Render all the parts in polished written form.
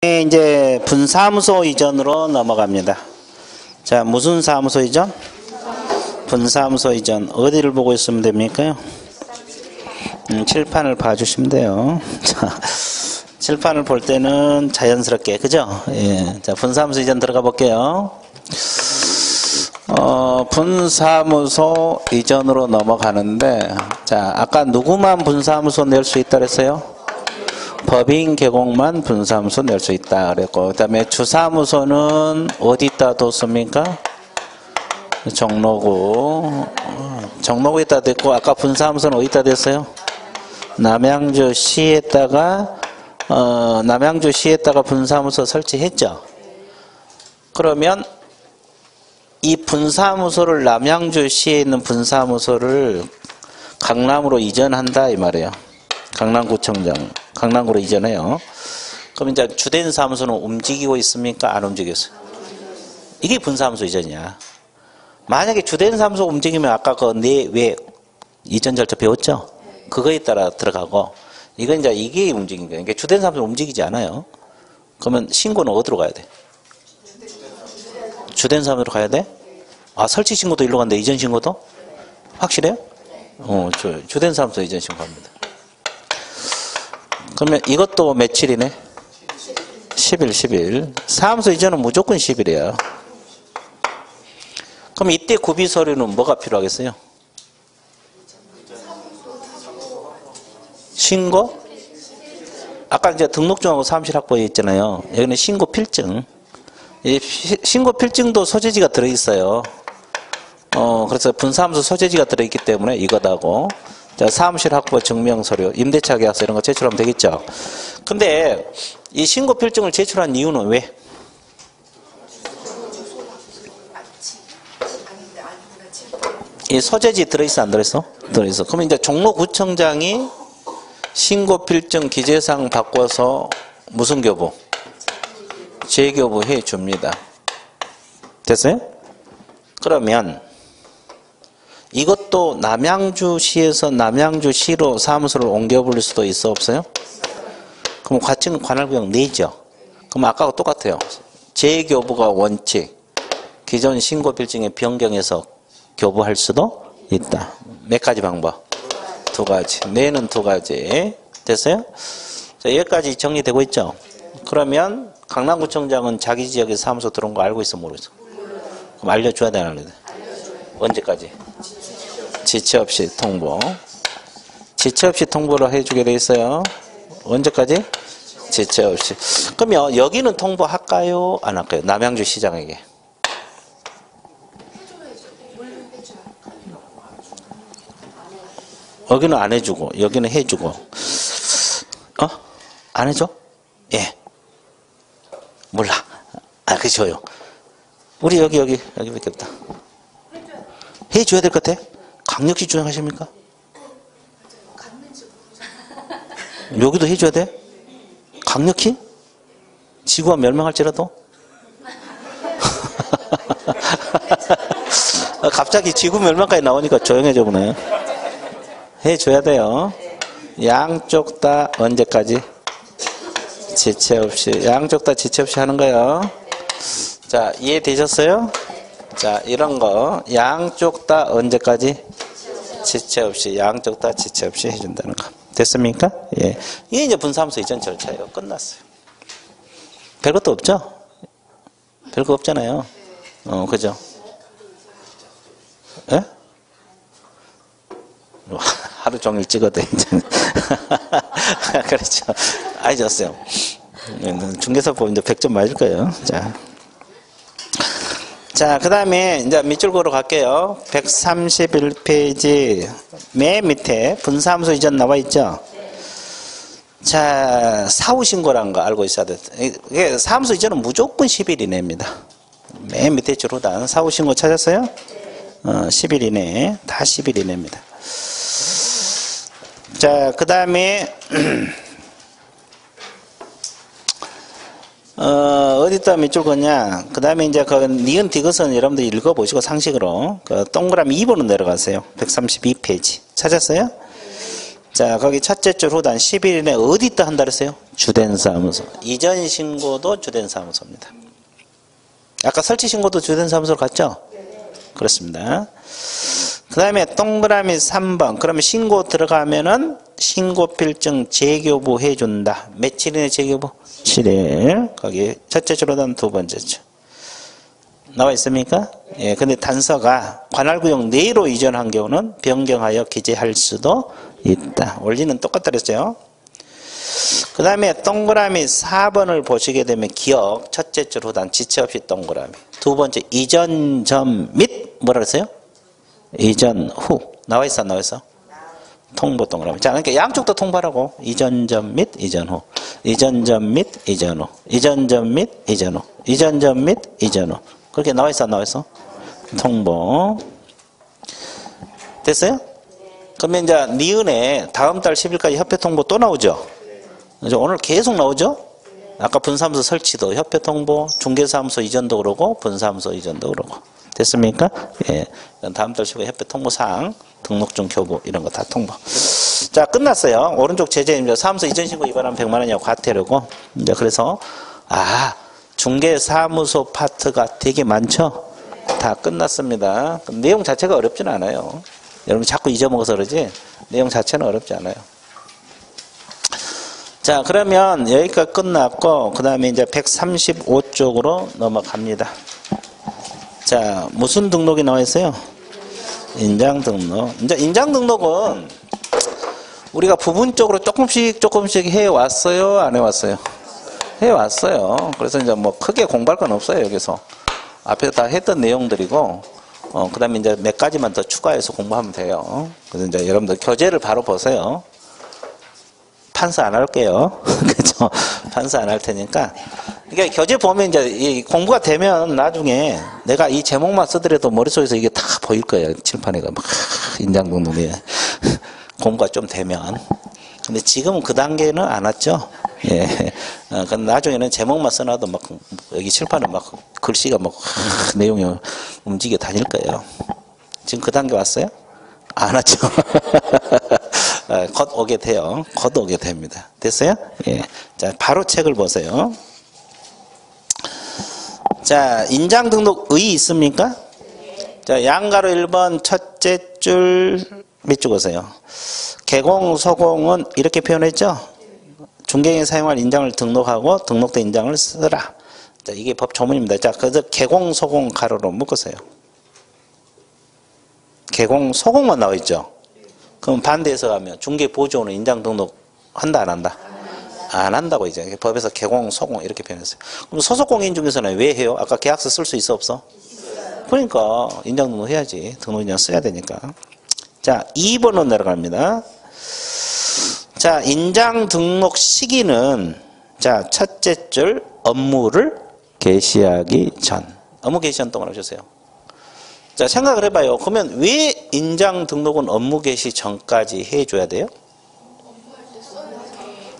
이제 분사무소 이전으로 넘어갑니다. 자, 무슨 사무소 이전? 분사무소 이전. 어디를 보고 있으면 됩니까요? 칠판을 봐주시면 돼요. 자, 칠판을 볼 때는 자연스럽게, 그죠? 예. 자, 분사무소 이전 들어가 볼게요. 분사무소 이전으로 넘어가는데, 자, 아까 누구만 분사무소 낼 수 있다 그랬어요? 법인 계곡만 분사무소 낼 수 있다 그랬고, 그 다음에 주사무소는 어디다 뒀습니까? 종로구에다 됐고, 아까 분사무소는 어디다 됐어요? 남양주시에다가 분사무소 설치했죠. 그러면 이 분사무소를, 남양주시에 있는 분사무소를 강남으로 이전한다 이 말이에요. 강남구로 이전해요. 그럼 이제 주된 사무소는 움직이고 있습니까? 안 움직였어요? 이게 분사무소 이전이야. 만약에 주된 사무소 움직이면 아까 왜 이전 절차 배웠죠? 그거에 따라 들어가고, 이건 이제 이게 움직인 거예요. 그러니까 주된 사무소 움직이지 않아요. 그러면 신고는 어디로 가야 돼? 주된 사무소로 가야 돼? 아, 설치 신고도 일로 간대. 이전 신고도? 확실해요? 주된 사무소 이전 신고합니다. 그러면 이것도 며칠이네? 10일. 사무소 이전은 무조건 10일이에요. 그럼 이때 구비 서류는 뭐가 필요하겠어요? 신고? 아까 이제 등록증하고 사무실 확보에 있잖아요. 여기는 신고 필증. 이 신고 필증도 소재지가 들어있어요. 그래서 분사무소 소재지가 들어있기 때문에 이거다고. 자, 사무실 확보 증명서류, 임대차 계약서 이런 거 제출하면 되겠죠. 근데 이 신고 필증을 제출한 이유는 왜? 이 소재지 들어있어 안 들어있어? 들어있어. 그러면 이제 종로구청장이 신고 필증 기재사항 바꿔서 무슨 교부? 재교부 해 줍니다. 됐어요? 그러면 이것도 남양주시에서 남양주시로 사무소를 옮겨 불릴 수도 있어 없어요? 그럼 과칭 관할구역 내죠. 그럼 아까와 똑같아요. 재교부가 원칙, 기존 신고 필증에 변경해서 교부할 수도 있다. 몇 가지 방법? 2가지. 내는 2가지. 됐어요? 자, 여기까지 정리되고 있죠? 그러면 강남구청장은 자기 지역에 사무소 들어온 거 알고 있어 모르겠어? 그럼 알려줘야 되나 안 알려야 돼? 언제까지? 지체 없이 통보. 지체 없이 통보를 해주게 돼 있어요. 언제까지? 지체 없이. 그러면 여기는 통보할까요? 안 할까요? 남양주 시장에게. 여기는 안 해주고 여기는 해주고. 안 해줘? 예. 몰라. 그죠요. 우리 여기밖에 없다. 해줘야 될 것 같아? 강력히 주장하십니까? 여기도 해줘야 돼? 강력히? 지구가 멸망할지라도? 갑자기 지구 멸망까지 나오니까 조용해져 보네. 해줘야 돼요. 양쪽 다 언제까지? 지체 없이. 양쪽 다 지체 없이 하는 거예요. 자, 이해되셨어요? 자, 이런 거 양쪽 다 언제까지? 지체 없이. 양쪽 다 지체 없이 해준다는 거. 됐습니까? 예. 이게 이제 분사무소 이전 절차예요. 끝났어요. 별것도 없죠? 별거 없잖아요. 그죠? 예? 하루 종일 찍어도 이제. 그렇죠. 알겠어요. 중개사 보면 이제 100점 맞을 거예요. 자, 그 다음에 이제 밑줄 그어 갈게요. 131페이지 맨 밑에 분사무소 이전 나와 있죠? 자, 사후신고라는 거 알고 있어야 돼. 이게 사무소 이전은 무조건 10일 이내입니다. 맨 밑에 줄 후단 사후신고 찾았어요? 10일 이내. 다 10일 이내입니다. 자, 그 다음에 어디다 밑줄 걷냐? 그 다음에 이제 니은 디귿은 여러분들 읽어보시고 상식으로 동그라미 2번으로 내려가세요. 132페이지 찾았어요? 자, 거기 첫째 줄 후단 10일 이내 어디 있다 한다 그랬어요? 주된 사무소. 이전 신고도 주된 사무소입니다. 아까 설치 신고도 주된 사무소로 갔죠? 그렇습니다. 그 다음에 동그라미 3번. 그러면 신고 들어가면은 신고 필증 재교부 해준다. 며칠이네 재교부? 7일. 거기 첫째 줄로단 두 번째 줄. 나와 있습니까? 예, 근데 단서가 관할구역 내로 이전한 경우는 변경하여 기재할 수도 있다. 원리는 똑같다 그랬죠? 그 다음에 동그라미 4번을 보시게 되면 기억, 첫째 줄 후단 지체 없이 동그라미. 두 번째, 이전 전 및, 뭐라 그랬어요? 이전 후. 나와 있어, 안 나와 있어? 통보 동그라미. 자, 그러니까 양쪽도 통보하라고. 이전 전 및, 이전 후. 이전 전 및, 이전 후. 이전 전 및, 이전 후. 이전 전 및, 이전 후. 그렇게 나와 있어, 안 나와 있어? 통보. 됐어요? 그러면 이제 니은에 다음 달 10일까지 협회 통보 또 나오죠? 오늘 계속 나오죠? 아까 분사무소 설치도 협회 통보, 중개사무소 이전도 그러고 분사무소 이전도 그러고. 됐습니까? 예. 다음 달 10일 협회 통보사항, 등록증 교부 이런 거 다 통보. 자, 끝났어요. 오른쪽 제재입니다. 사무소 이전 신고 위반하면 100만 원이고 과태료고. 이제 그래서 중개사무소 파트가 되게 많죠? 다 끝났습니다. 내용 자체가 어렵지는 않아요. 여러분 자꾸 잊어먹어서 그러지 내용 자체는 어렵지 않아요. 자, 그러면 여기까지 끝났고 그 다음에 이제 135쪽으로 넘어갑니다. 자, 무슨 등록이 나와 있어요? 인장 등록. 이제 인장 등록은 우리가 부분적으로 조금씩 해왔어요? 안 해왔어요? 해왔어요. 그래서 이제 뭐 크게 공부할 건 없어요, 여기서. 앞에서 다 했던 내용들이고, 그 다음에 이제 몇 가지만 더 추가해서 공부하면 돼요. 그래서 이제 여러분들 교재를 바로 보세요. 판서 안 할게요. 그죠? 판서 안 할 테니까. 그러니까 교재 보면 이제 이 공부가 되면 나중에 내가 이 제목만 쓰더라도 머릿속에서 이게 다 보일 거예요. 칠판에가 막 인장 등록에. 공부가 좀 되면. 근데 지금은 그 단계는 안 왔죠. 예. 근데 나중에는 제목만 써놔도 막 여기 칠판에 막 글씨가 막 내용이 움직여 다닐 거예요. 지금 그 단계 왔어요? 안 왔죠. 곧 오게 돼요. 곧 오게 됩니다. 됐어요? 예. 자, 바로 책을 보세요. 자, 인장 등록 의 있습니까? 자, 양가로 1번 첫째 줄 밑줄 보세요. 개공, 소공은 이렇게 표현했죠? 중개인이 사용할 인장을 등록하고 등록된 인장을 쓰라. 자, 이게 법 조문입니다. 자, 그래서 개공, 소공 가로로 묶으세요. 개공, 소공만 나와 있죠? 그럼 반대해서 가면 중개 보조는 인장 등록 한다, 안 한다? 안 한다고 이제 법에서 개공, 소공 이렇게 표현했어요. 그럼 소속공인 중에서는 왜 해요? 아까 계약서 쓸 수 있어, 없어? 그러니까 인장 등록 해야지. 등록 인장 써야 되니까. 자, 2번으로 내려갑니다. 자, 인장 등록 시기는 자, 첫째 줄 업무를 개시하기 전. 업무 개시 전 동안 하셨어요. 자, 생각을 해봐요. 그러면 왜 인장 등록은 업무 개시 전까지 해줘야 돼요?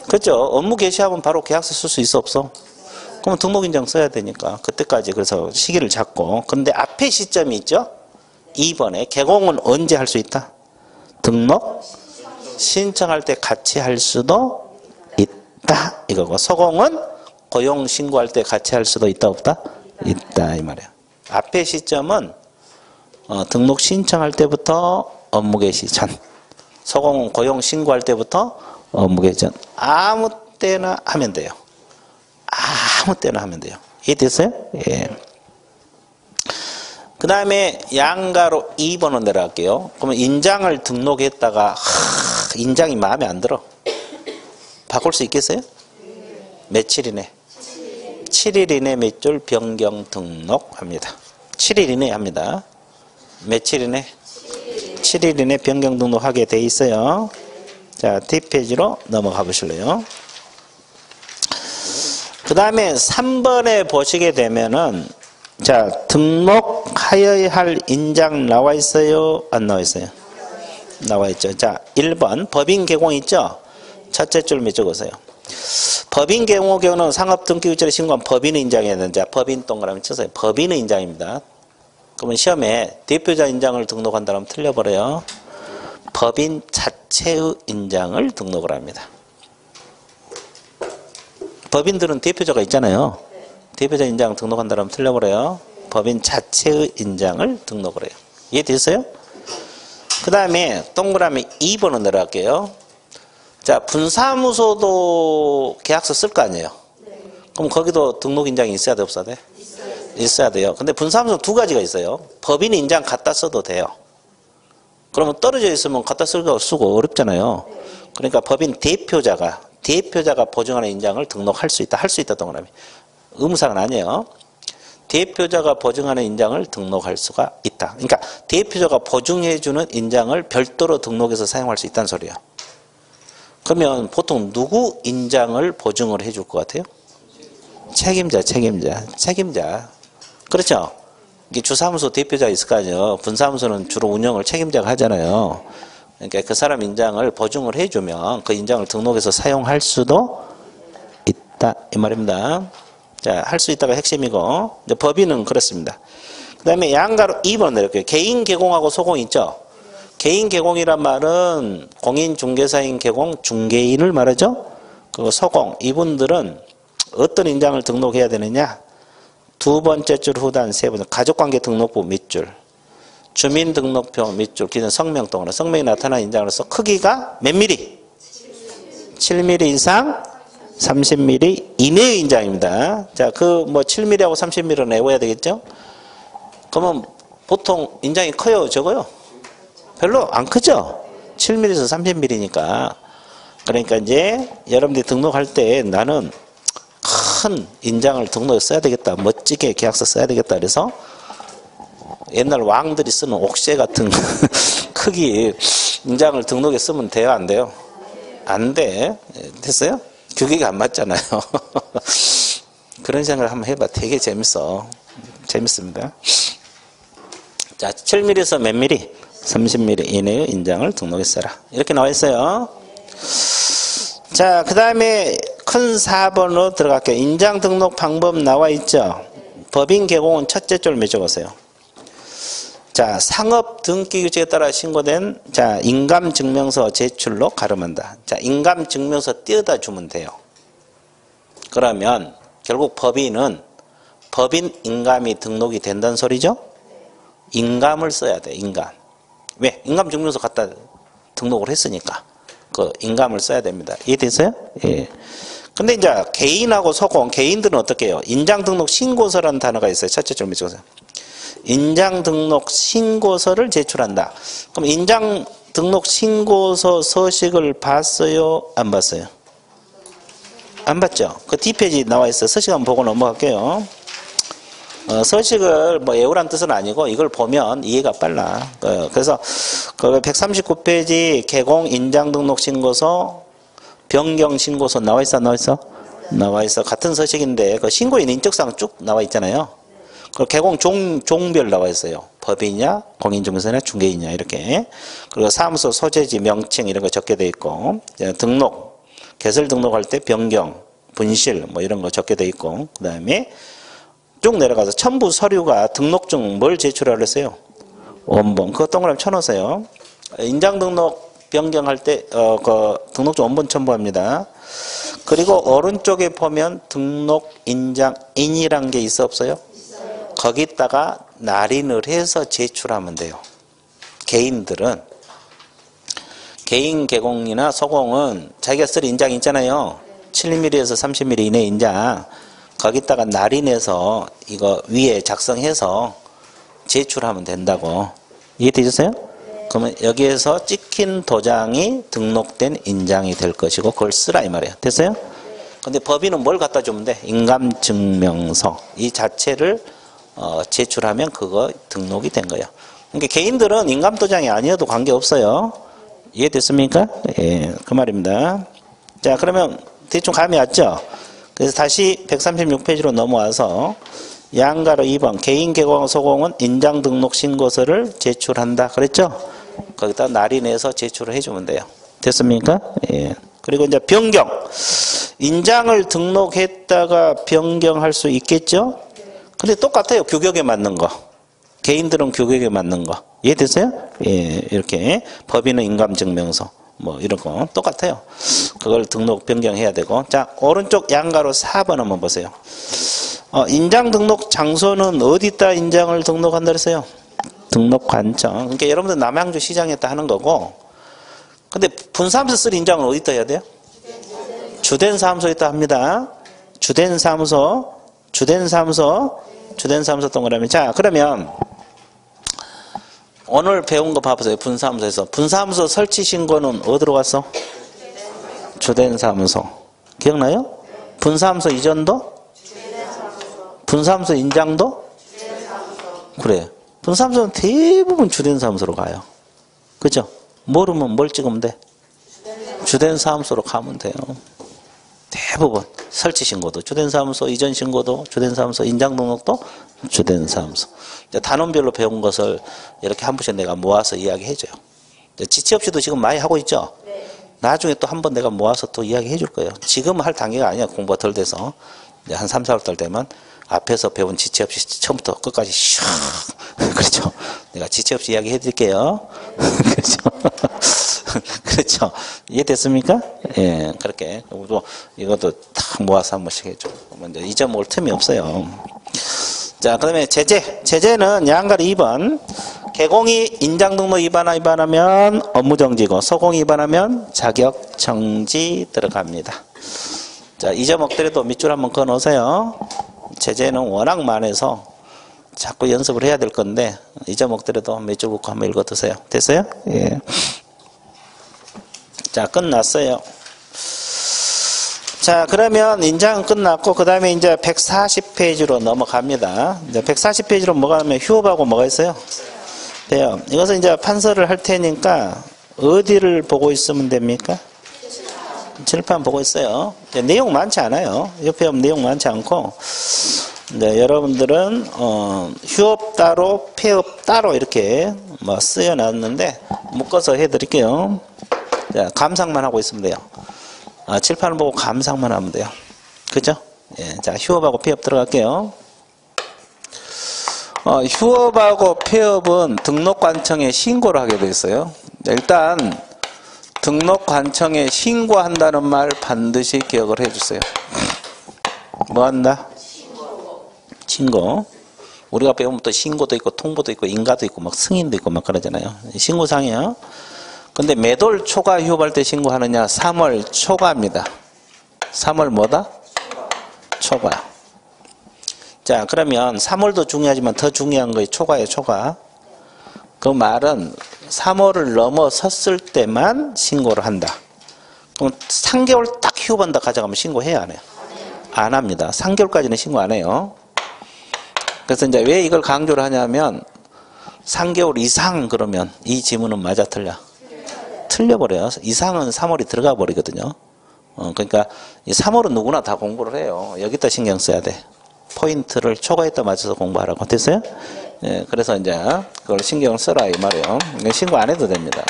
그렇죠. 업무 개시하면 바로 계약서 쓸 수 있어, 없어? 그러면 등록 인장 써야 되니까 그때까지 그래서 시기를 잡고. 그런데 앞에 시점이 있죠? 2번에 개공은 언제 할 수 있다? 등록 신청할 때 같이 할 수도 있다 이거고, 소공은 고용 신고할 때 같이 할 수도 있다, 없다? 있다 이 말이에요. 앞에 시점은 등록 신청할 때부터 업무 개시 전, 소공은 고용 신고할 때부터 업무 개시 전. 아무 때나 하면 돼요. 아무 때나 하면 돼요. 이해됐어요? 예. 그 다음에 양가로 2번으로 내려갈게요. 그러면 인장을 등록했다가 인장이 마음에 안 들어. 바꿀 수 있겠어요? 며칠 이내? 7일 이내 몇 줄 변경 등록합니다. 7일 이내 합니다. 며칠 이내? 7일 이내 변경 등록하게 돼 있어요. 자, 뒷페이지로 넘어가 보실래요? 그 다음에 3번에 보시게 되면은 자, 등록하여야 할 인장 나와 있어요? 안 나와 있어요? 나와 있죠. 자, 1번 법인 개공 있죠? 첫째 줄 밑줄 그으세요. 법인 개공 경우는 상업등기일자리 신고한 법인의 인장해야 되는, 자, 법인 동그라미 쳐서요. 법인의 인장입니다. 그러면 시험에 대표자 인장을 등록한다면 틀려버려요. 법인 자체의 인장을 등록을 합니다. 법인들은 대표자가 있잖아요. 대표자 인장 등록한다면 틀려버려요. 법인 자체의 인장을 등록을 해요. 이해됐어요? 그 다음에 동그라미 2번은 내려갈게요. 자, 분사무소도 계약서 쓸 거 아니에요. 그럼 거기도 등록 인장이 있어야 돼, 없어야 돼? 있어야 돼요. 근데 분사무소 두 가지가 있어요. 법인 인장 갖다 써도 돼요. 그러면 떨어져 있으면 갖다 쓰고 어렵잖아요. 그러니까 법인 대표자가 보증하는 인장을 등록할 수 있다. 할 수 있다, 동그라미. 의무사항은 아니에요. 대표자가 보증하는 인장을 등록할 수가 있다. 그러니까 대표자가 보증해주는 인장을 별도로 등록해서 사용할 수 있다는 소리예요. 그러면 보통 누구 인장을 보증을 해줄 것 같아요? 책임자. 그렇죠? 이게 주사무소 대표자 있을 거 아니에요. 분사무소는 주로 운영을 책임자가 하잖아요. 그러니까 그 사람 인장을 보증을 해주면 그 인장을 등록해서 사용할 수도 있다. 이 말입니다. 자, 할 수 있다가 핵심이고, 이제 법인은 그렇습니다. 그 다음에 양가로 2번 내릴게요. 개인 개공하고 소공 있죠? 개인 개공이란 말은 공인중개사인 개공, 중개인을 말하죠? 그리고 소공, 이분들은 어떤 인장을 등록해야 되느냐? 두 번째 줄 후단, 세 번째, 가족관계 등록부 밑줄, 주민등록표 밑줄, 기존 성명 동으로, 성명이 나타난 인장으로서 크기가 몇 미리? 7mm 이상 30mm 이내의 인장입니다. 자, 그 뭐 7mm하고 30mm는 외워야 되겠죠? 그러면 보통 인장이 커요, 적어요? 별로 안 크죠? 7mm에서 30mm니까. 그러니까 이제 여러분들이 등록할 때 나는 큰 인장을 등록해 써야 되겠다. 멋지게 계약서 써야 되겠다. 그래서 옛날 왕들이 쓰는 옥새 같은 크기 인장을 등록해 쓰면 돼요? 안 돼요? 안 돼. 됐어요? 규격이 안 맞잖아요. 그런 생각을 한번 해봐. 되게 재밌어. 재밌습니다. 자, 7mm에서 몇 mm? 30mm 이내의 인장을 등록했어라. 이렇게 나와 있어요. 자, 그 다음에 큰 4번으로 들어갈게요. 인장 등록 방법 나와 있죠? 법인 개공은 첫째 줄 맺어보세요. 자, 상업 등기 규칙에 따라 신고된 자, 인감증명서 제출로 가름한다. 자, 인감증명서 띄어다 주면 돼요. 그러면 결국 법인은 법인 인감이 등록이 된다는 소리죠? 인감을 써야 돼, 인감. 왜? 인감증명서 갖다 등록을 했으니까. 그 인감을 써야 됩니다. 이해됐어요? 예. 근데 이제 개인하고 소공, 개인들은 어떻게 해요? 인장등록 신고서라는 단어가 있어요. 첫째 줄 밑줄에서. 인장등록 신고서를 제출한다. 그럼 인장등록 신고서 서식을 봤어요? 안 봤어요? 안 봤죠? 그 뒷페이지 나와 있어요. 서식 한번 보고 넘어갈게요. 서식을 뭐 외우란 뜻은 아니고 이걸 보면 이해가 빨라. 그래서 그 139페이지 개공 인장등록 신고서 변경 신고서 나와 있어? 안 나와 있어? 나와 있어. 같은 서식인데 그 신고인 인적사항 쭉 나와 있잖아요. 그 개공 종별 나와 있어요. 법인이냐, 공인중개사냐, 중개인이냐 이렇게. 그리고 사무소 소재지, 명칭 이런 거 적게 돼 있고, 등록, 개설 등록할 때 변경, 분실 뭐 이런 거 적게 돼 있고, 그 다음에 쭉 내려가서 첨부 서류가 등록증 뭘 제출하려 했어요? 원본. 그거 동그라미 쳐놓으세요. 인장 등록 변경할 때 그 등록증 원본 첨부합니다. 그리고 오른쪽에 보면 등록 인장인이란 게 있어 없어요? 거기다가 날인을 해서 제출하면 돼요. 개인들은 개인 개공이나 소공은 자기가 쓸 인장이 있잖아요. 7mm에서 30mm 이내 인장 거기다가 날인해서 이거 위에 작성해서 제출하면 된다고. 이해되셨어요? 그러면 여기에서 찍힌 도장이 등록된 인장이 될 것이고 그걸 쓰라 이 말이에요. 됐어요? 근데 법인은 뭘 갖다 주면 돼? 인감증명서 이 자체를 제출하면 그거 등록이 된 거예요. 그러니까 개인들은 인감도장이 아니어도 관계없어요. 이해됐습니까? 예, 그 말입니다. 자, 그러면 대충 감이 왔죠? 그래서 다시 136페이지로 넘어와서 양가로 2번 개인 개공 소공은 인장 등록 신고서를 제출한다. 그랬죠? 거기다 날인해서 제출을 해주면 돼요. 됐습니까? 예. 그리고 이제 변경. 인장을 등록했다가 변경할 수 있겠죠? 근데 똑같아요. 규격에 맞는 거. 개인들은 규격에 맞는 거. 이해되세요? 예, 이렇게. 법인은 인감증명서. 뭐 이런 거 똑같아요. 그걸 등록 변경해야 되고. 자, 오른쪽 양가로 4번 한번 보세요. 인장 등록 장소는 어디다 인장을 등록한다 그랬어요? 등록관청. 그러니까 여러분들 남양주 시장에다 하는 거고. 근데 분사무소 쓸 인장은 어디다 해야 돼요? 주된 사무소에다 합니다. 주된 사무소 동그라미. 자, 그러면 오늘 배운 거 봐보세요. 분사무소에서. 분사무소 설치 신고는 어디로 갔어? 주된 사무소. 기억나요? 분사무소 이전도? 분사무소 인장도? 그래. 분사무소는 대부분 주된 사무소로 가요. 그죠? 모르면 뭘 찍으면 돼? 주된 사무소로 가면 돼요. 대부분. 설치 신고도 주된 사무소, 이전 신고도 주된 사무소, 인장 등록도 주된 사무소. 단원별로 배운 것을 이렇게 한 번씩 내가 모아서 이야기해줘요. 지체 없이도 지금 많이 하고 있죠? 나중에 또 한 번 내가 모아서 또 이야기해 줄 거예요. 지금 할 단계가 아니야. 공부가 덜 돼서. 이제 한 3, 4월 달 되면 앞에서 배운 지체 없이 처음부터 끝까지 슉. 그렇죠. 내가 지체 없이 이야기해 드릴게요. 그렇죠. 그렇죠. 이해됐습니까? 예, 그렇게. 이것도 딱 모아서 한 번씩 해줘. 먼저 잊어먹을 틈이 없어요. 자, 그 다음에 제재는 양가리 2번. 개공이 인장등록 위반하면 업무정지고, 소공이 위반하면 자격정지 들어갑니다. 자, 잊어먹더라도 밑줄 한번 그어 놓으세요. 제재는 워낙 많아서 자꾸 연습을 해야 될 건데, 잊어먹더라도 밑줄 긋고 한번 읽어 두세요. 됐어요? 예. 자, 끝났어요. 자, 그러면 인장은 끝났고, 그 다음에 이제 140페이지로 넘어갑니다. 이제 140페이지로 뭐가 하면 휴업하고 뭐가 있어요? 돼요. 이것은 이제 판서를 할 테니까, 어디를 보고 있으면 됩니까? 칠판 보고 있어요. 내용 많지 않아요. 옆에 보면 내용 많지 않고, 네, 여러분들은, 휴업 따로, 폐업 따로 이렇게 뭐 쓰여 놨는데, 묶어서 해 드릴게요. 자, 감상만 하고 있으면 돼요. 칠판을 보고 감상만 하면 돼요. 그죠? 예, 자, 휴업하고 폐업 들어갈게요. 휴업하고 폐업은 등록관청에 신고를 하게 돼 있어요. 일단 등록관청에 신고한다는 말 반드시 기억을 해주세요. 뭐 한다? 신고. 우리가 배우면 또 신고도 있고 통보도 있고 인가도 있고 막 승인도 있고 막 그러잖아요. 신고상이에요. 근데 몇 월 초과 휴업할 때 신고하느냐? 3월 초과입니다. 3월 뭐다? 초과. 자, 그러면 3월도 중요하지만 더 중요한 거예요. 초과예요, 초과. 그 말은 3월을 넘어섰을 때만 신고를 한다. 그럼 3개월 딱 휴업한다 가져가면 신고해야 안 해요? 안 합니다. 3개월까지는 신고 안 해요. 그래서 이제 왜 이걸 강조를 하냐면 3개월 이상 그러면 이 지문은 맞아 틀려? 틀려버려요. 이상은 3월이 들어가 버리거든요. 그러니까 이 3월은 누구나 다 공부를 해요. 여기다 신경 써야 돼. 포인트를 초과에다 맞춰서 공부하라고. 됐어요? 예, 그래서 이제 그걸 신경을 써라 이 말이에요. 신고 안 해도 됩니다.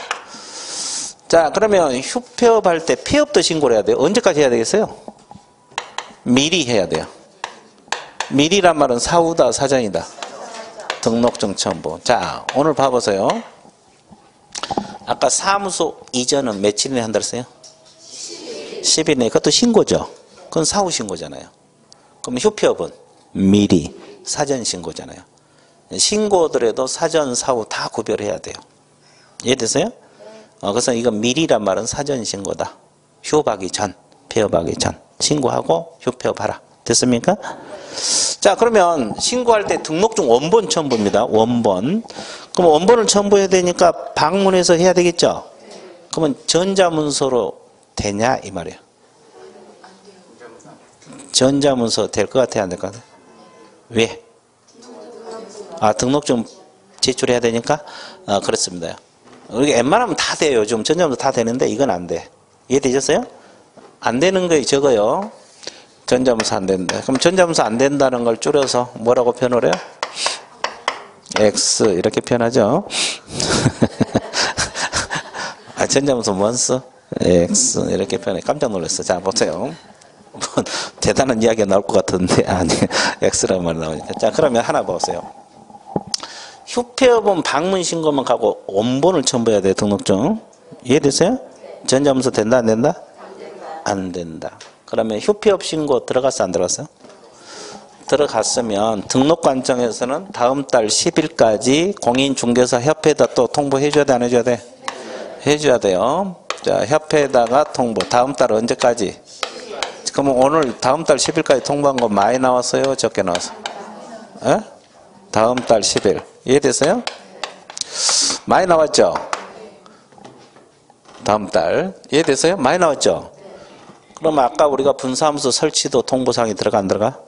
자, 그러면 휴폐업 할 때 폐업도 신고를 해야 돼요. 언제까지 해야 되겠어요? 미리 해야 돼요. 미리란 말은 사후다 사전이다. 등록증 첨부. 자, 오늘 봐보세요. 아까 사무소 이전은 며칠 내에 한다 그랬어요? 10일 내에. 그것도 신고죠. 그건 사후 신고잖아요. 그럼 휴폐업은 미리 사전 신고잖아요. 신고더라도 사전 사후 다 구별해야 돼요. 이해되세요? 그래서 이건 미리란 말은 사전 신고다. 휴업하기 전, 폐업하기 전 신고하고 휴폐업하라. 됐습니까? 자, 그러면 신고할 때 등록증 원본 첨부입니다. 원본. 그럼 원본을 첨부해야 되니까 방문해서 해야 되겠죠? 그러면 전자문서로 되냐 이 말이에요. 전자문서 될 것 같아요? 안 될 것 같아요? 왜? 등록증 제출해야 되니까? 그렇습니다. 우리가 웬만하면 다 돼요. 요즘 전자문서 다 되는데 이건 안 돼. 이해되셨어요? 안 되는 거 적어요. 전자문서 안 된다. 그럼 전자문서 안 된다는 걸 줄여서 뭐라고 표현을 해요? X 이렇게 표현하죠. 전자문서 뭔 써? X 이렇게 표현해. 깜짝 놀랐어. 자, 보세요. 대단한 이야기가 나올 것 같은데 아니 X라는 말이 나오니까. 자, 그러면 하나 보세요. 휴폐업은 방문 신고만 가고 원본을 첨부해야 돼요. 등록증. 이해되세요? 전자문서 된다 안 된다? 안 된다. 그러면 휴폐업 신고 들어갔어 안 들어갔어요? 들어갔으면 등록관청에서는 다음 달 10일까지 공인중개사 협회에다 또 통보해줘야 돼 안 해줘야 돼? 해줘야 돼요. 자, 협회에다가 통보. 다음 달 언제까지? 그러면 오늘 다음 달 10일까지 통보한 거 많이 나왔어요? 적게 나왔어요? 에? 다음 달 10일. 이해됐어요? 많이 나왔죠? 다음 달. 이해됐어요? 많이 나왔죠? 그러면 아까 우리가 분사무소 설치도 통보사항이 들어가 안 들어가?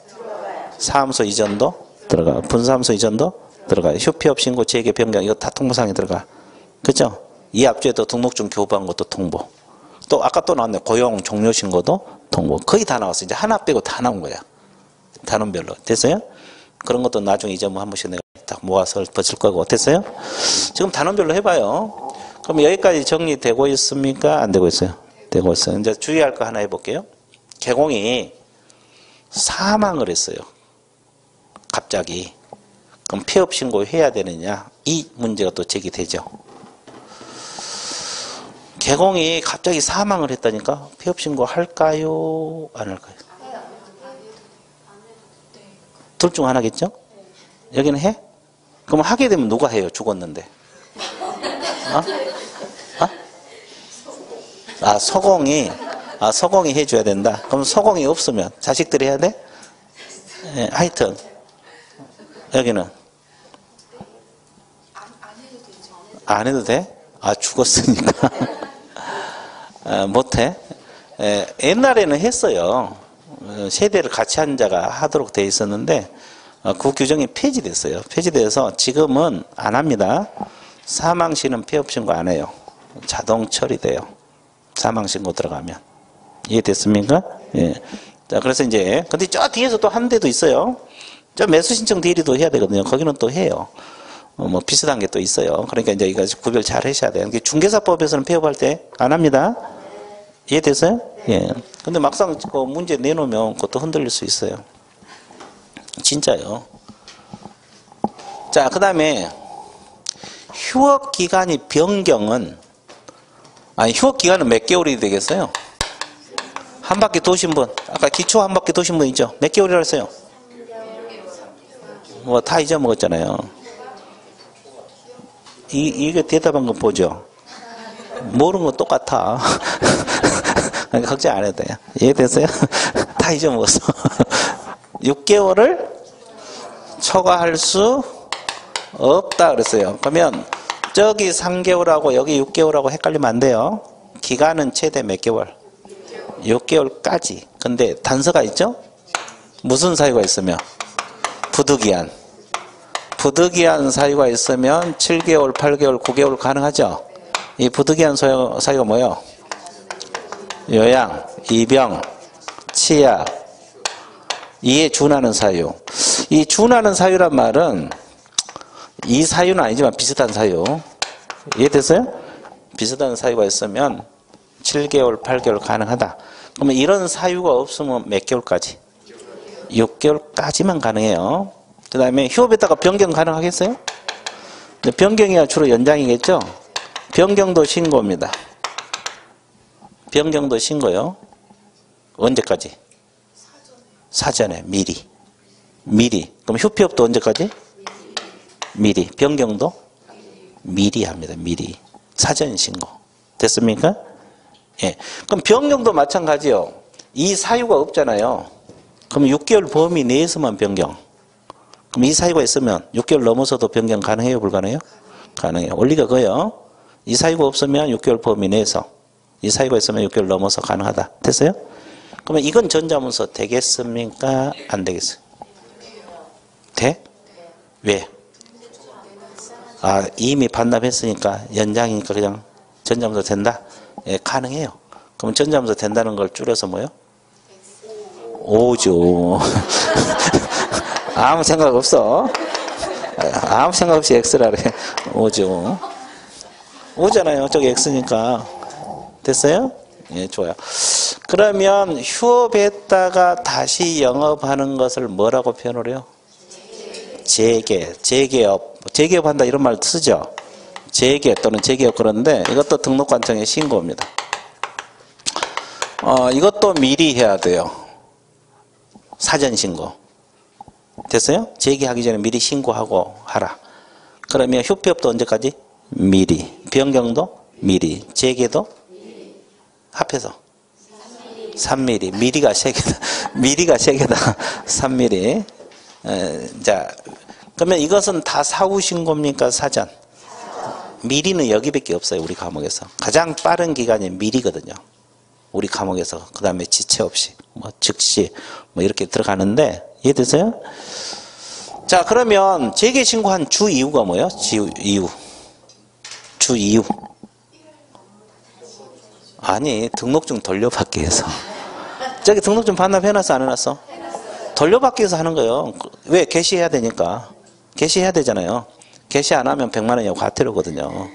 사무소 이전도 들어가. 분사무소 이전도 들어가요. 휴폐업 신고 재개 변경 이거 다 통보사항이 들어가. 그죠? 이 앞주에도 등록증 교부한 것도 통보. 또 아까 또 나왔네. 고용 종료 신고도 통보. 거의 다 나왔어. 이제 하나 빼고 다 나온 거야. 단원별로. 됐어요? 그런 것도 나중에 이제 뭐 한 번씩 내가 딱 모아서 붙일 거고. 됐어요? 지금 단원별로 해봐요. 그럼 여기까지 정리되고 있습니까? 안 되고 있어요? 되고 있어요. 이제 주의할 거 하나 해볼게요. 개공이 사망을 했어요. 갑자기. 그럼 폐업 신고해야 되느냐? 이 문제가 또 제기되죠. 개공이 갑자기 사망을 했다니까 폐업 신고 할까요? 안 할까요? 둘 중 하나겠죠? 여기는 해? 그럼 하게 되면 누가 해요? 죽었는데. 서공이 해줘야 된다. 그럼 서공이 없으면 자식들이 해야 돼? 예, 하여튼 여기는 안 해도 돼? 죽었으니까 못해? 옛날에는 했어요. 세대를 같이 한 자가 하도록 돼 있었는데 그 규정이 폐지됐어요. 폐지돼서 지금은 안 합니다. 사망시는 폐업신고 안 해요. 자동 처리돼요. 사망신고 들어가면. 이해됐습니까? 예. 자, 그래서 이제 근데 저 뒤에서 또 한 대도 있어요. 저 매수신청 대리도 해야 되거든요. 거기는 또 해요. 뭐 비슷한 게 또 있어요. 그러니까 이제 이거 구별 잘 하셔야 돼요. 중개사법에서는 폐업할 때 안 합니다. 이해됐어요? 예. 근데 막상 그 문제 내놓으면 그것도 흔들릴 수 있어요. 진짜요. 자, 그 다음에 휴업 기간이 변경은 휴업 기간은 몇 개월이 되겠어요? 한 바퀴 도신 분. 아까 기초 한 바퀴 도신 분 있죠? 몇 개월이라고 했어요? 뭐 다 잊어먹었잖아요. 이게 대답한 거 보죠? 모르는 거 똑같아. 그러니까 걱정 안 해도 돼요. 이해됐어요? 다 잊어먹었어. 6개월을 초과할 수 없다 그랬어요. 그러면 저기 3개월하고 여기 6개월하고 헷갈리면 안 돼요. 기간은 최대 몇 개월? 6개월까지. 근데 단서가 있죠? 무슨 사유가 있으면? 부득이한. 부득이한 사유가 있으면 7개월, 8개월, 9개월 가능하죠? 이 부득이한 사유가 뭐예요? 요양, 입영, 치약, 이에 준하는 사유. 이 준하는 사유란 말은 이 사유는 아니지만 비슷한 사유. 이해됐어요? 비슷한 사유가 있으면 7개월, 8개월 가능하다. 그러면 이런 사유가 없으면 몇 개월까지? 6개월까지만 가능해요. 그 다음에 휴업에다가 변경 가능하겠어요? 변경이야 주로 연장이겠죠? 변경도 신고입니다. 변경도 신고요. 언제까지? 사전에 미리. 그럼 휴폐업도 언제까지? 미리. 변경도 미리 합니다. 미리. 사전 신고. 됐습니까? 예. 그럼 변경도 마찬가지요. 이 사유가 없잖아요. 그럼 6개월 범위 내에서만 변경. 그럼 이 사유가 있으면 6개월 넘어서도 변경 가능해요? 불가능해요? 가능해요. 원리가 그거예요. 이 사유가 없으면 6개월 범위 내에서. 이 사유가 있으면 6개월 넘어서 가능하다. 됐어요? 그러면 이건 전자문서 되겠습니까? 안 되겠어요? 돼? 왜? 이미 반납했으니까 연장이니까 그냥 전자문서 된다? 예, 가능해요. 그럼 전자문서 된다는 걸 줄여서 뭐요? 오죠. 아무 생각 없어. 아무 생각 없이 X라 그래. 오죠. 오잖아요. 저기 X니까. 됐어요? 예, 좋아요. 그러면 휴업했다가 다시 영업하는 것을 뭐라고 표현을 해요? 재개업. 재개업한다 이런 말 쓰죠. 재개 또는 재개업 그런데 이것도 등록관청에 신고입니다. 이것도 미리 해야 돼요. 사전 신고. 됐어요? 재개하기 전에 미리 신고하고 하라. 그러면 휴폐업도 언제까지? 미리. 변경도 미리. 재개도 합해서 3mm. 미리가 3개다. 미리가 3개다. 3mm. 자, 그러면 이것은 다 사후 신고입니까? 사전? 미리는 여기밖에 없어요. 우리 과목에서. 가장 빠른 기간이 미리거든요. 우리 과목에서. 그 다음에 지체 없이. 뭐 즉시. 뭐 이렇게 들어가는데, 이해되세요? 자, 그러면 재개 신고한 주 이유가 뭐예요? 주 이유. 아니, 등록증 돌려받기 위해서. 저기 등록증 반납해놨어, 안 해놨어? 돌려받기 위해서 하는 거예요. 왜? 개시해야 되니까. 개시해야 되잖아요. 개시 안 하면 100만 원이 과태료거든요.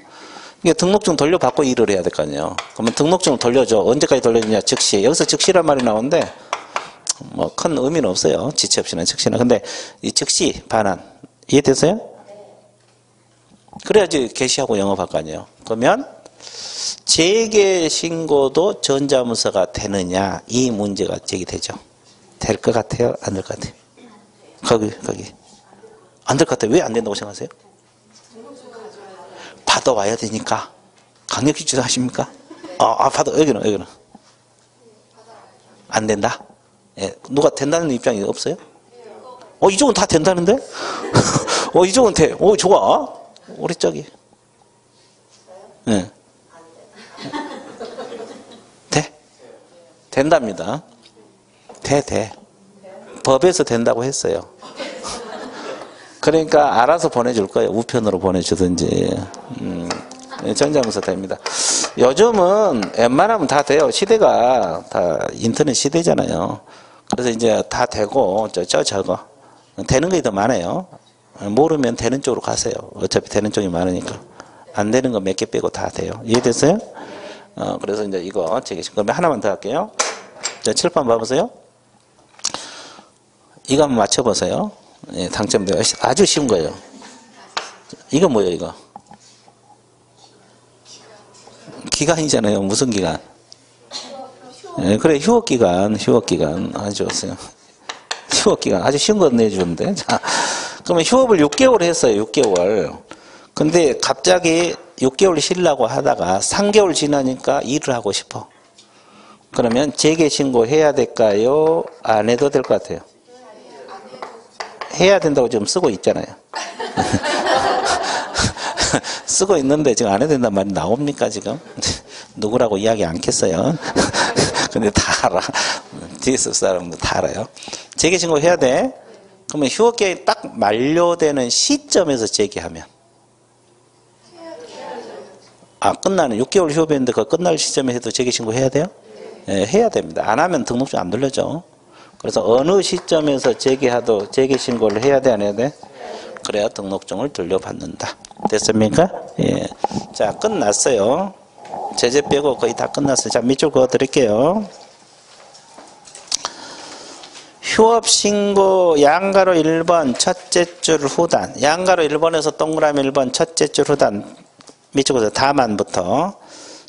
이게 등록증 돌려받고 일을 해야 될 거 아니에요. 그러면 등록증을 돌려줘. 언제까지 돌려주냐? 즉시. 여기서 즉시란 말이 나오는데, 뭐, 큰 의미는 없어요. 지체 없이는 즉시는. 근데, 이 즉시 반환. 이해되세요? 그래야지 개시하고 영업할 거 아니에요. 그러면, 재개 신고도 전자문서가 되느냐? 이 문제가 제기되죠. 될 것 같아요? 안 될 것 같아요? 거기. 안 될 것 같아요. 왜 안 된다고 생각하세요? 받아와야 되니까. 강력히 주장하십니까? 여기는. 안 된다? 예, 누가 된다는 입장이 없어요? 이쪽은 다 된다는데? 이쪽은 돼. 좋아. 우리 저기. 예. 돼? 된답니다. 돼. 법에서 된다고 했어요. 그러니까 알아서 보내줄 거예요. 우편으로 보내주든지. 전자문서 됩니다. 요즘은 웬만하면 다 돼요. 시대가 다 인터넷 시대잖아요. 그래서 이제 다 되고 저거 되는 게 더 많아요. 모르면 되는 쪽으로 가세요. 어차피 되는 쪽이 많으니까. 안 되는 거 몇 개 빼고 다 돼요. 이해됐어요? 그래서 이제 이거 그러면 하나만 더 할게요. 자, 칠판 봐보세요. 이거 한번 맞춰보세요. 예, 당첨돼요. 아주 쉬운 거예요. 이거 뭐예요, 이거? 기간이잖아요. 무슨 기간? 예, 그래, 휴업기간. 아주 좋았어요. 휴업기간. 아주 쉬운 거 내주는데. 자, 그러면 휴업을 6개월 했어요, 6개월. 근데 갑자기 6개월 쉬려고 하다가 3개월 지나니까 일을 하고 싶어. 그러면 재개 신고해야 될까요? 안 해도 될 것 같아요. 해야 된다고 지금 쓰고 있잖아요. 쓰고 있는데 지금 안 해야 된다는 말이 나옵니까 지금? 누구라고 이야기 않겠어요. 근데 다 알아. 뒤에서 사람도 다 알아요. 재개신고 해야 돼. 그러면 휴업기간이 딱 만료되는 시점에서 재개하면 끝나는 6개월 휴업했는데 그 끝날 시점에 해도 재개신고 해야 돼요? 네, 해야 됩니다. 안 하면 등록증 안 돌려줘. 그래서 어느 시점에서 재개신고를 해야 돼, 안 해야 돼? 그래야 등록증을 돌려받는다. 됐습니까? 예. 자, 끝났어요. 제재 빼고 거의 다 끝났어요. 자, 밑줄 그어 드릴게요. 휴업신고 양가로 1번 첫째 줄 후단. 양가로 1번에서 동그라미 1번 첫째 줄 후단. 밑줄 그어서 다만부터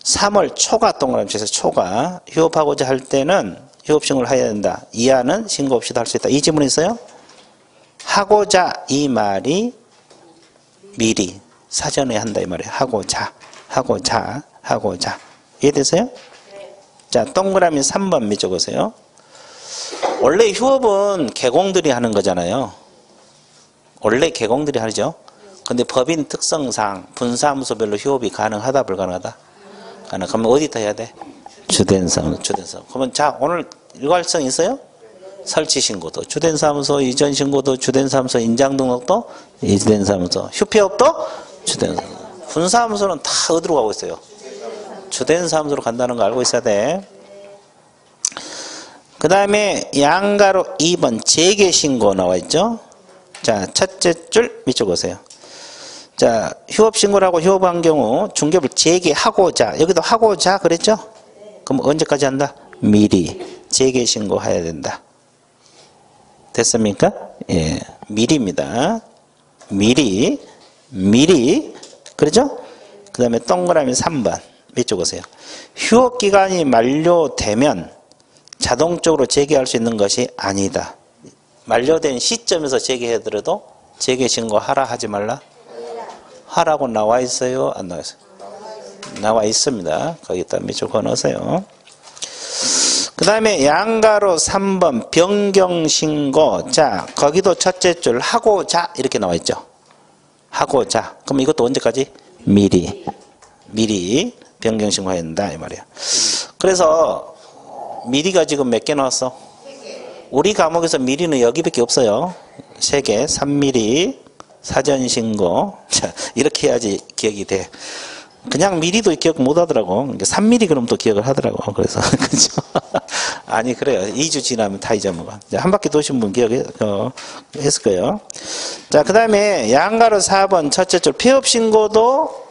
3월 초가 동그라미 쳐서 초가. 휴업하고자 할 때는 휴업신고를 해야 된다. 이하는 신고 없이도 할 수 있다. 이 지문이 있어요? 하고자 이 말이 미리 사전에 한다 이 말이에요. 하고자. 이해되세요? 자, 동그라미 3번 밑줄 그으세요. 원래 휴업은 개공들이 하는 거잖아요. 원래 개공들이 하죠. 근데 법인 특성상 분사무소별로 휴업이 가능하다 불가능하다? 그러면 어디다 해야 돼? 주된 사무소. 그러면 자, 오늘 일괄성 있어요? 설치 신고도 주된 사무소, 이전 신고도 주된 사무소, 인장 등록도 이전 사무소, 휴폐업도 주된 사무소. 분사무소는 다 어디로 가고 있어요? 주된 사무소로 간다는 거 알고 있어야 돼. 그 다음에 양가로 2번 재개 신고 나와 있죠? 자, 첫째 줄 밑줄 그으세요. 자, 휴업 신고를 하고 휴업한 경우 중개업을 재개하고자, 여기도 하고자 그랬죠? 그럼 언제까지 한다? 미리 재개 신고해야 된다. 됐습니까? 예, 미리입니다. 미리 미리. 그렇죠? 그 다음에 동그라미 3번. 이쪽 오세요. 휴업기간이 만료되면 자동적으로 재개할 수 있는 것이 아니다. 만료된 시점에서 재개하더라도 재개 신고하라 하지 말라? 하라고 나와 있어요? 안 나와 있어요? 나와 있습니다. 거기다 밑줄 그어놓으세요. 그 다음에 양가로 3번 변경신고. 자, 거기도 첫째 줄 하고자 이렇게 나와 있죠. 하고자. 그럼 이것도 언제까지? 미리 변경신고해야 된다 이 말이야. 그래서 미리가 지금 몇 개 나왔어? 우리 과목에서 미리는 여기밖에 없어요. 3개. 3미리 사전신고. 자, 이렇게 해야지 기억이 돼. 그냥 미리도 기억 못 하더라고. 3mm 그럼 또 기억을 하더라고. 그래서. 그죠? 아니, 그래요. 2주 지나면 다 잊어먹어. 한 바퀴 도신 분 했을 거예요. 자, 그 다음에 양가로 4번 첫째 줄 폐업신고도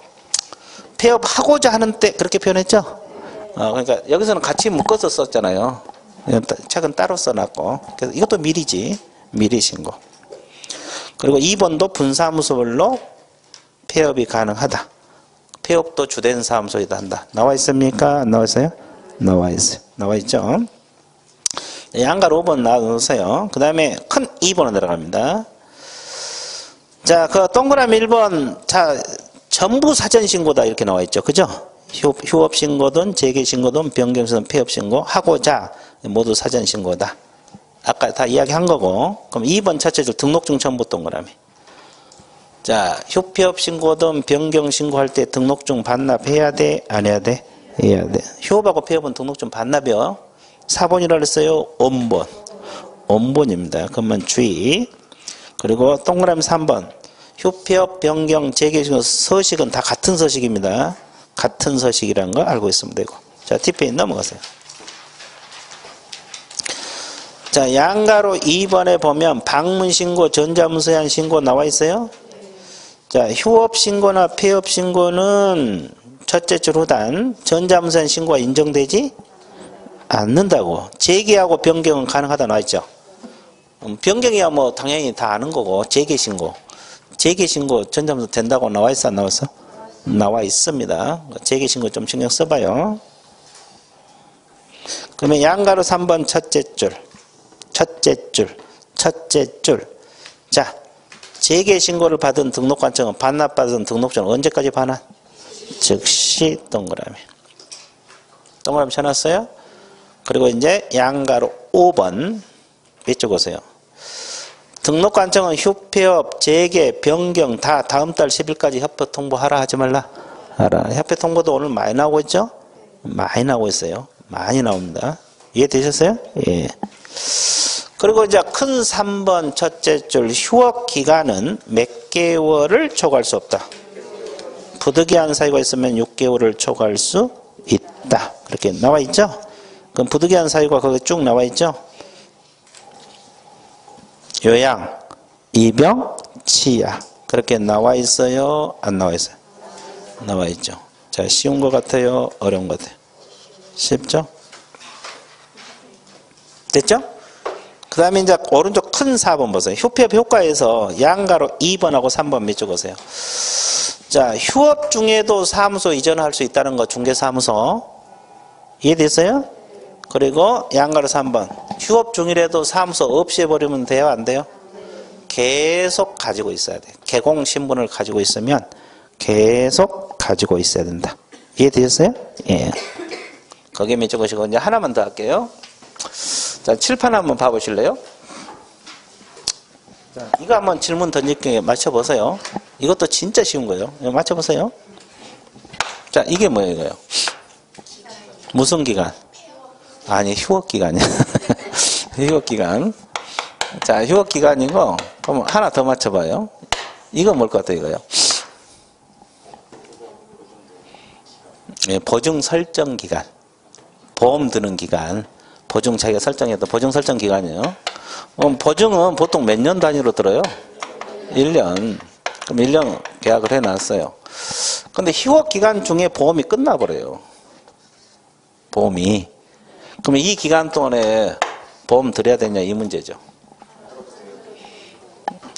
폐업하고자 하는 때 그렇게 표현했죠? 그러니까 여기서는 같이 묶어서 썼잖아요. 책은 따로 써놨고. 그래서 이것도 미리지. 미리 신고. 그리고 2번도 분사무소별로 폐업이 가능하다. 폐업도 주된 사무소에다 한다. 나와 있습니까? 안 나와 있어요? 나와 있어요. 나와 있죠? 양가로 5번 나눠주세요. 그 다음에 큰 2번으로 들어갑니다. 자, 그 동그라미 1번. 자, 전부 사전신고다. 이렇게 나와 있죠. 그죠? 휴업신고든 재개신고든 변경신고든 폐업신고 하고자 모두 사전신고다. 아까 다 이야기한 거고. 그럼 2번 첫째 줄 등록증 첨부 동그라미. 자, 휴폐업신고든 변경신고할 때 등록증 반납해야 돼? 안 해야 돼? 해야 돼. 휴업하고 폐업은 등록증 반납이요. 4번이라 그랬어요? 원본. 원본입니다. 그러면 주의. 그리고 동그라미 3번. 휴폐업, 변경, 재개신고 서식은 다 같은 서식입니다. 같은 서식이라는 거 알고 있으면 되고. 자, TPA 넘어가세요. 자, 양가로 2번에 보면 방문신고, 전자문서에 한 신고 나와 있어요? 자, 휴업신고나 폐업신고는 첫째 줄 후단 전자문서에 한 신고가 인정되지 않는다고. 재개하고 변경은 가능하다 나와 있죠? 변경이야 뭐 당연히 다 아는 거고. 재개신고. 재개신고 전자문서 된다고 나와 있어 안 나왔어? 나와 있습니다. 재개신고 좀 신경 써봐요. 그러면 양가로 3번 첫째 줄. 자, 재개신고를 받은 등록관청은 반납받은 등록증은 언제까지 반환? 즉시 동그라미. 동그라미 쳐놨어요? 그리고 이제 양가로 5번. 이쪽 오세요. 등록관청은 휴폐업, 재개, 변경 다 다음 달 10일까지 협회 통보하라 하지 말라? 하라. 협회 통보도 오늘 많이 나오고 있죠? 많이 나오고 있어요. 많이 나옵니다. 이해되셨어요? 예. 그리고 이제 큰 3번 첫째 줄 휴업 기간은 몇 개월을 초과할 수 없다. 부득이한 사유가 있으면 6개월을 초과할 수 있다. 그렇게 나와 있죠? 그럼 부득이한 사유가 거기 쭉 나와 있죠? 요양, 이병, 치아. 그렇게 나와 있어요? 안 나와 있어요? 나와 있죠. 자, 쉬운 것 같아요? 어려운 것 같아요? 쉽죠? 됐죠? 그 다음에 이제 오른쪽 큰 4번 보세요. 휴폐업 효과에서 양가로 2번하고 3번 밑쪽 오세요. 자, 휴업 중에도 사무소 이전할 수 있다는 거 중개사무소. 이해됐어요? 그리고 양가로 3번. 휴업 중이라도 사무소 없이 해버리면 돼요? 안 돼요? 계속 가지고 있어야 돼. 개공신분을 가지고 있으면 계속 가지고 있어야 된다. 이해되셨어요? 예. 거기에 밑쪽 오시고 이제 하나만 더 할게요. 자, 칠판 한번 봐보실래요? 자, 이거 한번 질문 던질게 맞춰보세요. 이것도 진짜 쉬운 거예요. 맞춰보세요. 자, 이게 뭐예요, 이거요? 무슨 기간? 아니, 휴업기간이야. 휴업기간. 자, 휴업기간이고, 그럼 하나 더 맞춰봐요. 이거 뭘 것 같아요, 이거요? 예, 보증 설정 기간. 보험 드는 기간. 보증 자기가 설정해도 보증 설정 기간이에요. 보증은 보통 몇 년 단위로 들어요? 1년. 그럼 1년 계약을 해놨어요. 근데 휴업 기간 중에 보험이 끝나버려요. 보험이. 그러면 이 기간 동안에 보험 드려야 되냐 이 문제죠.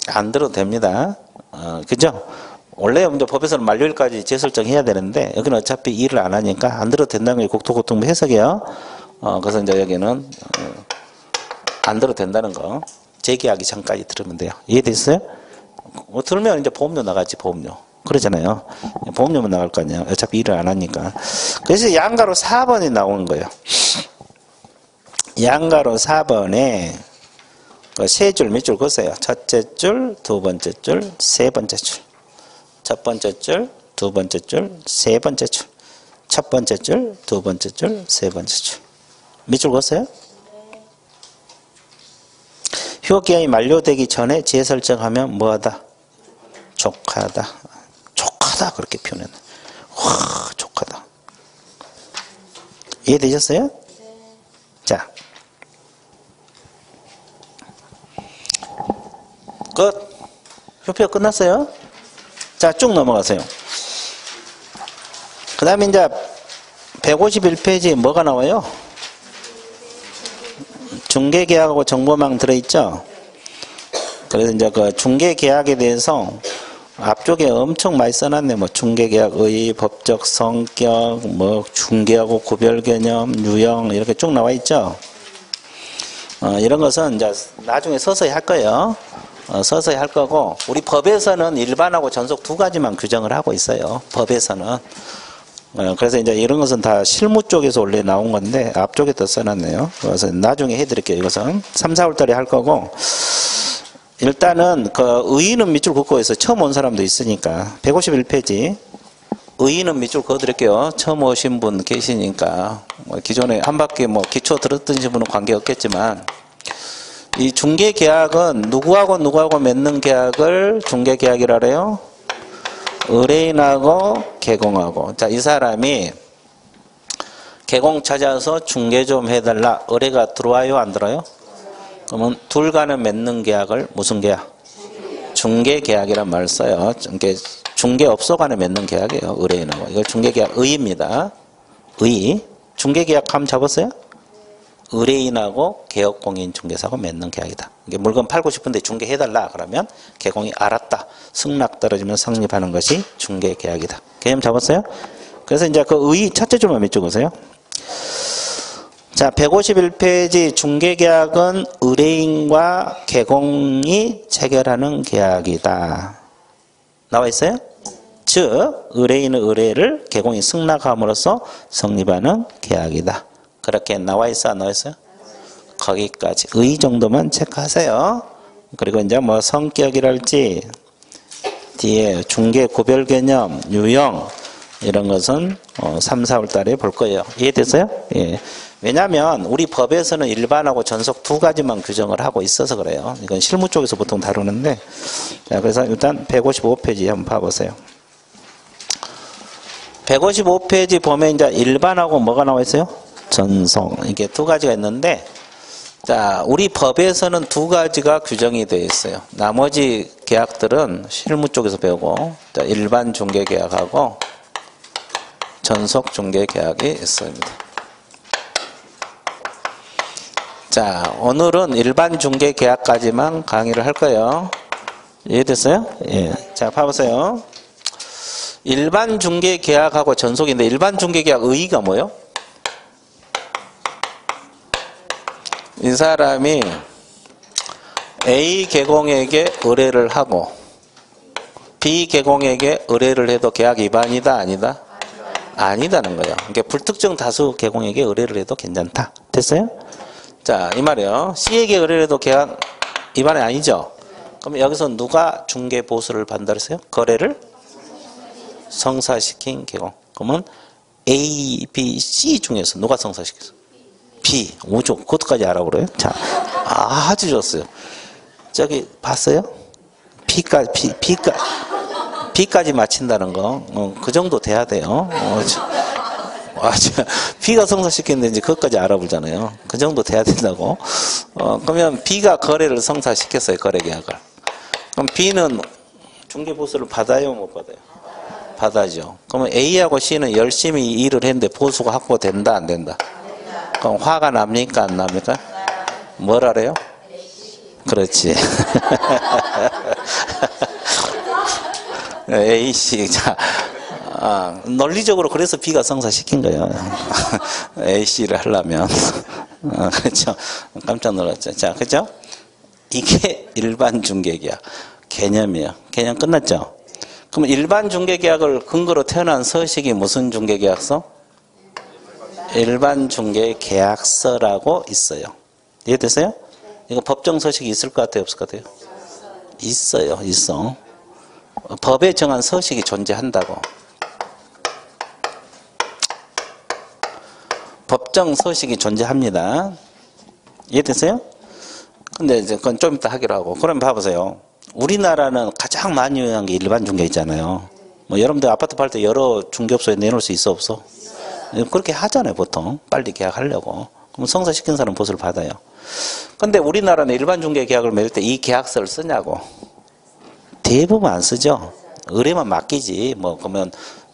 안 들어도 됩니다. 그죠? 원래 이제 법에서는 만료일까지 재설정해야 되는데 여기는 어차피 일을 안 하니까 안 들어도 된다는 게 국토교통부 해석이에요. 그래서 이제 여기는 안 들어도 된다는 거. 재계약이 전까지 들으면 돼요. 이해됐어요? 들으면 이제 보험료 나가지, 보험료. 그러잖아요. 보험료만 나갈 거 아니에요. 어차피 일을 안 하니까. 그래서 양가로 4번이 나오는 거예요. 양가로 4번에 세 줄 몇 줄 그으세요. 첫째 줄, 두 번째 줄, 세 번째 줄. 첫 번째 줄, 두 번째 줄, 세 번째 줄. 첫 번째 줄, 두 번째 줄, 세 번째 줄. 몇 줄 그었어요? 휴업기간이 만료되기 전에 재설정하면 뭐하다? 족하다. 족하다 그렇게 표현했네. 와, 족하다. 이해되셨어요? 자, 끝. 휴표 끝났어요? 자, 쭉 넘어가세요. 그 다음에 이제 151페이지에 뭐가 나와요? 중개계약하고 정보망 들어있죠? 그래서 이제 그 중개계약에 대해서 앞쪽에 엄청 많이 써놨네. 뭐 중개계약의 법적 성격, 뭐 중개하고 구별 개념, 유형 이렇게 쭉 나와 있죠? 이런 것은 이제 나중에 서서히 할 거예요. 서서히 할 거고, 우리 법에서는 일반하고 전속 두 가지만 규정을 하고 있어요. 법에서는. 그래서 이제 이런 것은 다 실무 쪽에서 원래 나온 건데 앞쪽에 더 써놨네요. 그래서 나중에 해드릴게요. 이것은 3, 4월 달에 할 거고, 일단은 그 의의는 밑줄 긋고 있어요. 처음 온 사람도 있으니까. 151페이지 의의는 밑줄 그어드릴게요. 처음 오신 분 계시니까. 뭐 기존에 한 바퀴 뭐 기초 들었던 분은 관계없겠지만, 이 중개계약은 누구하고 맺는 계약을 중개계약이라 그래요? 의뢰인하고 개공하고. 자, 이 사람이 개공 찾아서 중개 좀 해달라. 의뢰가 들어와요, 안 들어요? 그러면 둘 간에 맺는 계약을 무슨 계약? 중개계약이란 말을 써요. 중개업소 간에 맺는 계약이에요. 의뢰인하고. 이거 중개계약 의의입니다. 의의. 중개계약 함 잡았어요? 의뢰인하고 개업공인 중개사하고 맺는 계약이다. 이게 물건 팔고 싶은데 중개해달라 그러면 개공이 알았다. 승낙 떨어지면 성립하는 것이 중개계약이다. 개념 잡았어요? 그래서 이제 그 의의 첫째 줄만 몇 줄 보세요. 자, 151페이지 중개계약은 의뢰인과 개공이 체결하는 계약이다. 나와 있어요? 즉 의뢰인의 의뢰를 개공이 승낙함으로써 성립하는 계약이다. 그렇게 나와 있어, 안 나와 있어요? 거기까지. 의 정도만 체크하세요. 그리고 이제 뭐 성격이랄지, 뒤에 중개 구별 개념, 유형, 이런 것은 3, 4월 달에 볼 거예요. 이해됐어요? 예. 왜냐하면 우리 법에서는 일반하고 전속 두 가지만 규정을 하고 있어서 그래요. 이건 실무 쪽에서 보통 다루는데. 자, 그래서 일단 155페이지 한번 봐보세요. 155페이지 보면 이제 일반하고 뭐가 나와 있어요? 전속. 이게 두 가지가 있는데, 자, 우리 법에서는 두 가지가 규정이 되어 있어요. 나머지 계약들은 실무 쪽에서 배우고, 자, 일반 중개 계약하고 전속 중개 계약이 있습니다. 자, 오늘은 일반 중개 계약까지만 강의를 할 거예요. 이해됐어요? 예. 자, 봐보세요. 일반 중개 계약하고 전속인데, 일반 중개 계약 의의가 뭐예요? 이 사람이 A 개공에게 의뢰를 하고 B 개공에게 의뢰를 해도 계약 위반이다, 아니다? 아니다는 거예요. 그러니까 불특정 다수 개공에게 의뢰를 해도 괜찮다. 됐어요? 자, 이 말이에요. C에게 의뢰를 해도 계약 위반이 아니죠? 그럼 여기서 누가 중개 보수를 받는다랬어요? 거래를 성사시킨 개공. 그러면 A, B, C 중에서 누가 성사시켰어? B. 오죠. 그것까지 알아보래요. 자, 아주 좋았어요. 저기 봤어요? B까지 맞힌다는 거. 그 정도 돼야 돼요. B가 성사시켰는지 그것까지 알아보잖아요. 그 정도 돼야 된다고. 그러면 B가 거래를 성사시켰어요. 거래계약을. 그럼 B는 중개보수를 받아요? 못 받아요? 받아죠. 그러면 A하고 C는 열심히 일을 했는데 보수가 확보된다, 안 된다? 그럼 화가 납니까, 안 납니까? 뭐라래요? 그렇지. A씨. 자, 논리적으로 그래서 B가 성사시킨 거예요. A씨를 하려면. 그렇죠. 깜짝 놀랐죠. 자, 그죠? 이게 일반 중개계약. 개념이에요. 개념 끝났죠? 그럼 일반 중개계약을 근거로 태어난 서식이 무슨 중개계약서? 일반 중개계약서라고 있어요. 이해됐어요? 이거 법정 서식이 있을 것 같아요? 없을 것 같아요? 있어요. 있어. 법에 정한 서식이 존재한다고. 법정 서식이 존재합니다. 이해됐어요? 근데 이제 그건 좀 이따 하기로 하고. 그럼 봐보세요. 우리나라는 가장 많이 유행한 게 일반 중개 있잖아요. 뭐 여러분들 아파트 팔 때 여러 중개업소에 내놓을 수 있어 없어? 그렇게 하잖아요, 보통. 빨리 계약하려고. 그럼 성사시킨 사람 보수를 받아요. 근데 우리나라는 일반 중개 계약을 맺을 때 이 계약서를 쓰냐고. 대부분 안 쓰죠. 의뢰만 맡기지. 뭐 그러면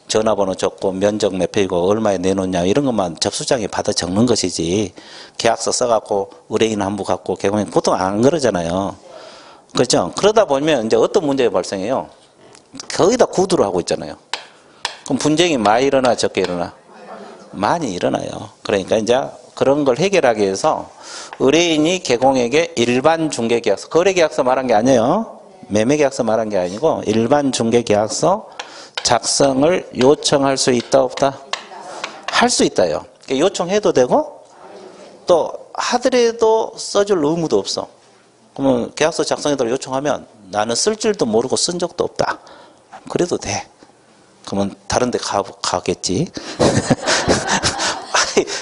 전화번호 적고 면적 몇 평이고 얼마에 내놓냐 이런 것만 접수장에 받아 적는 것이지. 계약서 써갖고 의뢰인 한부 갖고 개공인 보통 안 그러잖아요. 그렇죠? 그러다 보면 이제 어떤 문제가 발생해요? 거의 다 구두로 하고 있잖아요. 그럼 분쟁이 많이 일어나 적게 일어나? 많이 일어나요. 그러니까 이제 그런 걸 해결하기 위해서 의뢰인이 개공에게 일반 중개계약서, 거래계약서 말한 게 아니에요. 매매계약서 말한 게 아니고 일반 중개계약서 작성을 요청할 수 있다 없다? 할 수 있다요. 요청해도 되고 또 하더라도 써줄 의무도 없어. 그러면 계약서 작성해달라고 요청하면 나는 쓸 줄도 모르고 쓴 적도 없다. 그래도 돼. 그러면 다른 데 가겠지.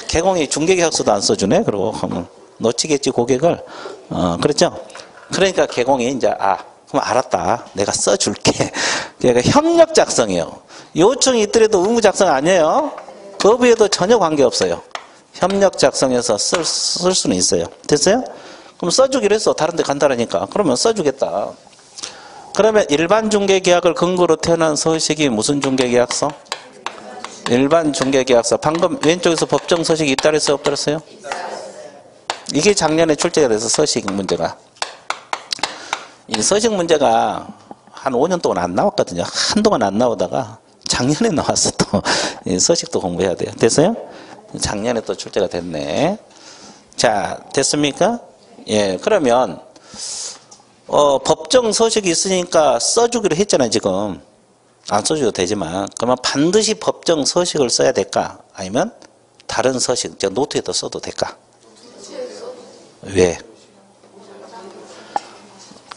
개공이 중개계약서도 안 써주네. 그러고 하면 놓치겠지 고객을. 그렇죠? 그러니까 개공이 이제 그럼 알았다. 내가 써줄게. 그러니까 협력 작성이에요. 요청이 있더라도 의무 작성 아니에요. 거부에도 전혀 관계없어요. 협력 작성해서 쓸 수는 있어요. 됐어요? 그럼 써주기로 했어. 다른 데 간다라니까. 그러면 써주겠다. 그러면 일반 중개계약을 근거로 태어난 서식이 무슨 중개계약서? 일반 중개계약서. 방금 왼쪽에서 법정 서식이 있다 그랬어요? 없다 그랬어요? 이게 작년에 출제가 돼서 서식 문제가. 이 서식 문제가 한 5년 동안 안 나왔거든요. 한동안 안 나오다가 작년에 나왔어. 또 서식도 공부해야 돼요. 됐어요? 작년에 또 출제가 됐네. 자, 됐습니까? 예, 그러면 법정 서식이 있으니까 써주기로 했잖아요. 지금 안 써줘도 되지만 그러면 반드시 법정 서식을 써야 될까? 아니면 다른 서식, 노트에도 써도 될까? 왜?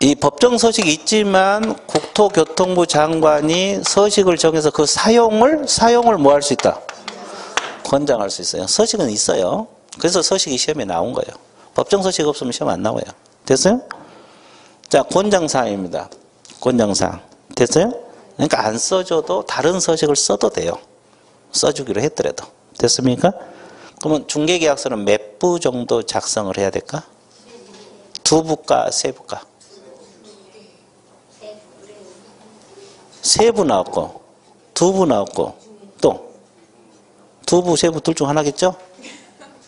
이 법정 서식이 있지만 국토교통부 장관이 서식을 정해서 그 사용을 뭐 할 수 있다? 권장할 수 있어요. 서식은 있어요. 그래서 서식이 시험에 나온 거예요. 법정 서식 없으면 시험 안 나와요. 됐어요? 자, 권장사항입니다. 권장사항. 됐어요? 그러니까 안 써줘도 다른 서식을 써도 돼요. 써주기로 했더라도. 됐습니까? 그러면 중개계약서는 몇 부 정도 작성을 해야 될까? 2부가 3부가? 3부 나왔고 2부 나왔고 또 2부 3부 둘 중 하나겠죠?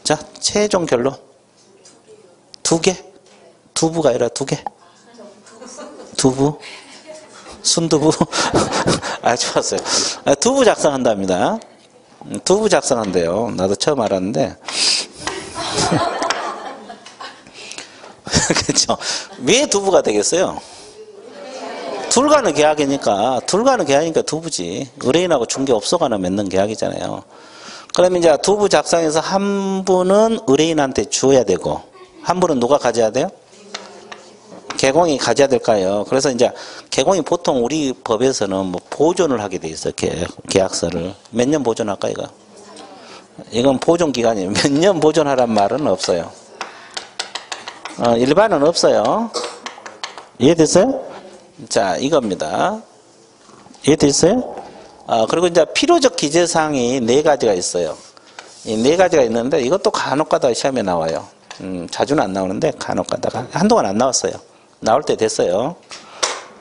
자, 최종 결론 2개? 2부가 아니라 2개? 2부? 순두부? 좋았어요. 2부 작성한답니다. 2부 작성한대요. 나도 처음 알았는데. 그렇죠. 왜 2부가 되겠어요? 둘 간의 계약이니까 2부지. 의뢰인하고 중개업소간에 맺는 계약이잖아요. 그러면 이제 2부 작성해서 한 부는 의뢰인한테 주어야 되고 한 부는 누가 가져야 돼요? 개공이 가져야 될까요? 그래서 이제 개공이 보통 우리 법에서는 뭐 보존을 하게 돼 있어요. 계약서를. 몇 년 보존할까 이거? 이건 보존 기간이에요. 몇 년 보존하란 말은 없어요. 일반은 없어요. 이해됐어요? 자, 이겁니다. 이해됐어요? 그리고 이제 필요적 기재사항이 4가지가 있어요. 이 4가지가 있는데 이것도 간혹가다가 시험에 나와요. 자주는 안 나오는데 간혹가다가 한동안 안 나왔어요. 나올 때 됐어요.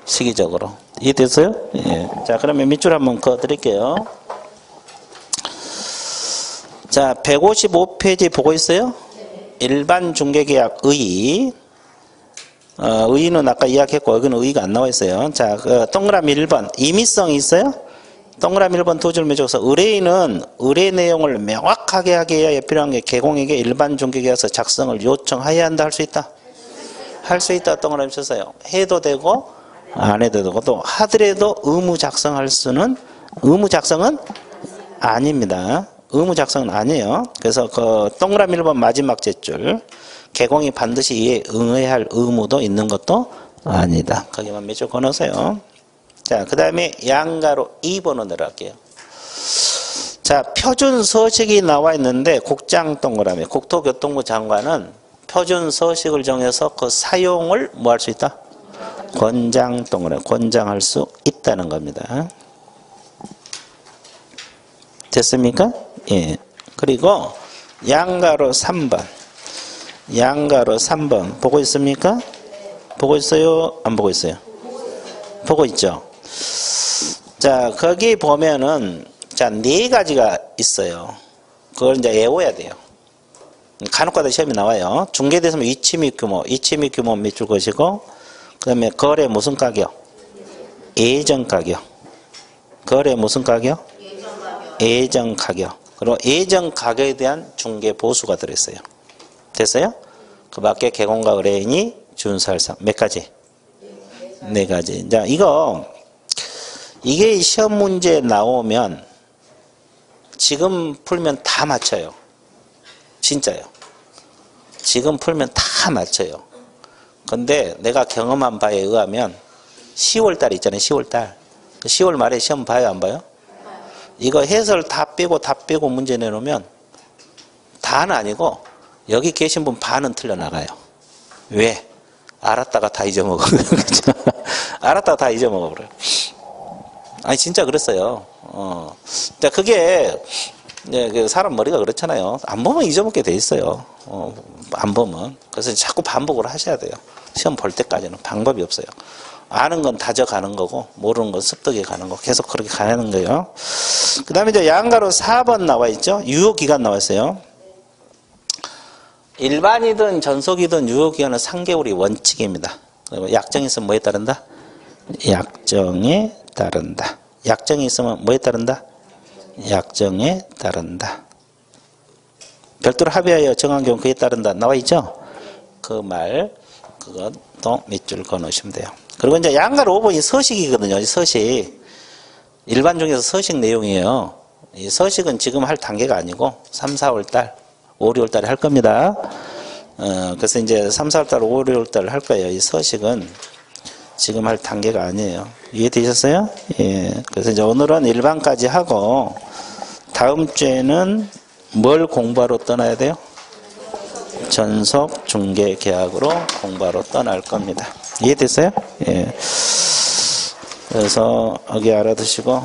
시기적으로. 이해됐어요? 예. 자, 그러면 밑줄 한번 그어드릴게요. 자, 155페이지 보고 있어요? 일반 중개계약 의의는 아까 이야기했고 여기는 의의가 안 나와 있어요. 자, 동그라미 1번 임의성이 있어요. 동그라미 1번 두 줄 맺어서 의뢰인은 의뢰 내용을 명확하게 하기 위하여 필요한 게 개공에게 일반 중개계에서 작성을 요청해야 한다. 할 수 있다. 할 수 있다. 동그라미 쳤어요. 해도 되고 안 해도 되고 또 하더라도 의무 작성할 수는 의무 작성은 아닙니다. 의무 작성은 아니에요. 그래서 그 동그라미 1번 마지막 제줄 개공이 반드시 이에 응해야 할 의무도 있는 것도 아니다. 거기만 몇 줄 꺼놓으세요. 자, 그 다음에 양가로 2번으로 내려갈게요. 자, 표준 서식이 나와 있는데 국장 동그라미 국토교통부 장관은 표준 서식을 정해서 그 사용을 뭐 할 수 있다? 권장 동그라미 권장할 수 있다는 겁니다. 됐습니까? 예. 그리고 양가로 3번. 양가로 3번. 보고 있습니까? 보고 있어요? 안 보고 있어요? 보고 있죠? 자, 거기 보면은, 자, 4가지가 있어요. 그걸 이제 외워야 돼요. 간혹가다 시험이 나와요. 중개대상 위치 및 규모, 위치 및 규모 몇 줄 것이고, 그 다음에 거래 무슨 가격? 예정 가격. 거래 무슨 가격? 예정 가격. 그리고 예정 가격에 대한 중개 보수가 들어있어요. 됐어요? 그 밖에 개공과 의뢰인이 준수할 사항. 몇 가지? 4가지. 자, 이게 시험 문제 나오면 지금 풀면 다 맞춰요. 진짜요. 지금 풀면 다 맞춰요. 근데 내가 경험한 바에 의하면 10월달 있잖아요. 10월달. 10월 말에 시험 봐요? 안 봐요? 이거 해설 다 빼고 문제 내놓으면 다는 아니고 여기 계신 분 반은 틀려나가요. 왜? 알았다가 다 잊어먹어. 알았다가 다 잊어먹어버려요. 아니 진짜 그랬어요. 자, 그게 사람 머리가 그렇잖아요. 안 보면 잊어먹게 돼 있어요. 안 보면. 그래서 자꾸 반복을 하셔야 돼요. 시험 볼 때까지는 방법이 없어요. 아는 건 다져가는 거고 모르는 건 습득해 가는 거. 계속 그렇게 가는 거예요. 그 다음에 이제 양가로 4번 나와 있죠. 유효기간 나와 있어요. 일반이든 전속이든 유효기간은 3개월이 원칙입니다. 약정이 있으면 뭐에 따른다? 약정에 따른다. 약정이 있으면 뭐에 따른다? 약정에 따른다. 별도로 합의하여 정한 경우 그에 따른다. 나와 있죠? 그 말, 그것도 몇 줄 꺼놓으시면 돼요. 그리고 이제 양가로 5번이 서식이거든요. 서식. 일반 중에서 서식 내용이에요. 이 서식은 지금 할 단계가 아니고 3, 4월 달, 5, 6월 달에 할 겁니다. 그래서 이제 3, 4월 달, 5, 6월 달에 할 거예요. 이 서식은 지금 할 단계가 아니에요. 이해되셨어요? 예. 그래서 이제 오늘은 일반까지 하고 다음 주에는 뭘 공부하러 떠나야 돼요? 전속 중개 계약으로 공부하러 떠날 겁니다. 이해됐어요? 예. 그래서 여기 알아두시고